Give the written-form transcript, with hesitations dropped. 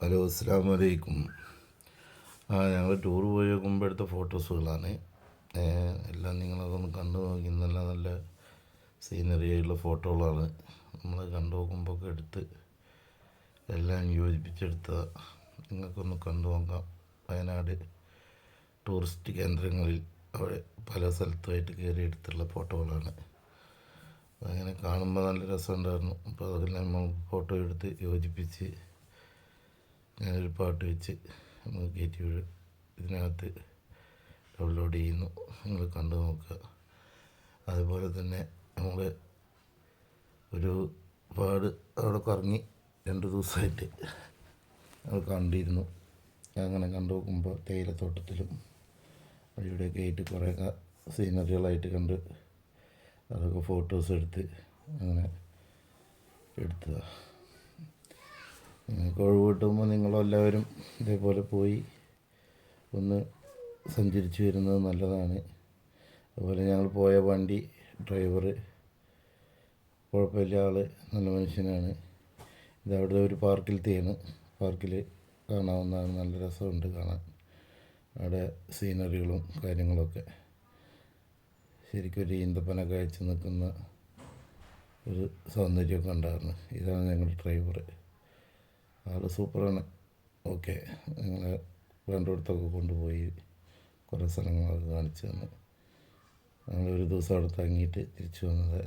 Hello, അസ്സാം വലൈക്കും. ഞങ്ങൾ ടൂർ പോയി നോക്കുമ്പോൾ എടുത്ത ഫോട്ടോസുകളാണ്. എല്ലാം നിങ്ങളതൊന്ന് കണ്ടു നോക്കി. നല്ല നല്ല സീനറി ആയിട്ടുള്ള ഫോട്ടോകളാണ് നമ്മൾ കണ്ടു നോക്കുമ്പോൾ ഒക്കെ എടുത്ത് എല്ലാം യോജിപ്പിച്ചെടുത്ത. നിങ്ങൾക്കൊന്ന് കണ്ടു നോക്കാം. വയനാട് ടൂറിസ്റ്റ് കേന്ദ്രങ്ങളിൽ അവിടെ പല സ്ഥലത്തുമായിട്ട് കയറി എടുത്തുള്ള ഫോട്ടോകളാണ്. അങ്ങനെ കാണുമ്പോൾ നല്ല രസമുണ്ടായിരുന്നു. അപ്പോൾ അതെല്ലാം നമ്മൾ ഫോട്ടോ എടുത്ത് യോജിപ്പിച്ച് ഞാനൊരു പാട്ട് വെച്ച് നമ്മൾ കയറ്റി ഇതിനകത്ത് ഡൗൺലോഡ് ചെയ്യുന്നു. നിങ്ങൾ കണ്ടു നോക്കുക. അതുപോലെ തന്നെ നമ്മൾ ഒരുപാട് അവിടെ കറങ്ങി 2 ദിവസമായിട്ട് നമ്മൾ കണ്ടിരുന്നു. അങ്ങനെ കണ്ടു നോക്കുമ്പോൾ തേയിലത്തോട്ടത്തിലും ഇവിടെയൊക്കെ ആയിട്ട് കുറേ സീനറികളായിട്ട് കണ്ട് അതൊക്കെ ഫോട്ടോസ് എടുത്ത് അങ്ങനെ എടുത്തതാണ്. നിങ്ങൾക്ക് ഒഴിവ് കിട്ടുമ്പോൾ നിങ്ങളെല്ലാവരും ഇതേപോലെ പോയി ഒന്ന് സഞ്ചരിച്ച് വരുന്നത് നല്ലതാണ്. അതുപോലെ ഞങ്ങൾ പോയ വണ്ടി ഡ്രൈവർ കുഴപ്പമില്ല, ആൾ നല്ല മനുഷ്യനാണ്. ഇതവിടെ ഒരു പാർക്കിലത്തെയാണ്. പാർക്കിൽ കാണാവുന്നതാണ്. നല്ല രസമുണ്ട് കാണാൻ. അവിടെ സീനറികളും കാര്യങ്ങളൊക്കെ ശരിക്കും ഒരു ഈന്തപ്പന കാഴ്ച നിൽക്കുന്ന ഒരു സൗന്ദര്യമൊക്കെ ഉണ്ടായിരുന്നു. ഇതാണ് ഞങ്ങളുടെ ഡ്രൈവർ. ആൾ സൂപ്പറാണ്. ഓക്കെ, ഞങ്ങളെ വേണ്ടിടത്തൊക്കെ കൊണ്ടുപോയി കുറേ സ്ഥലങ്ങളൊക്കെ കാണിച്ചു തന്നു. ഞങ്ങൾ ഒരു ദിവസം അവിടെ തങ്ങിയിട്ട് തിരിച്ചു വന്നത്.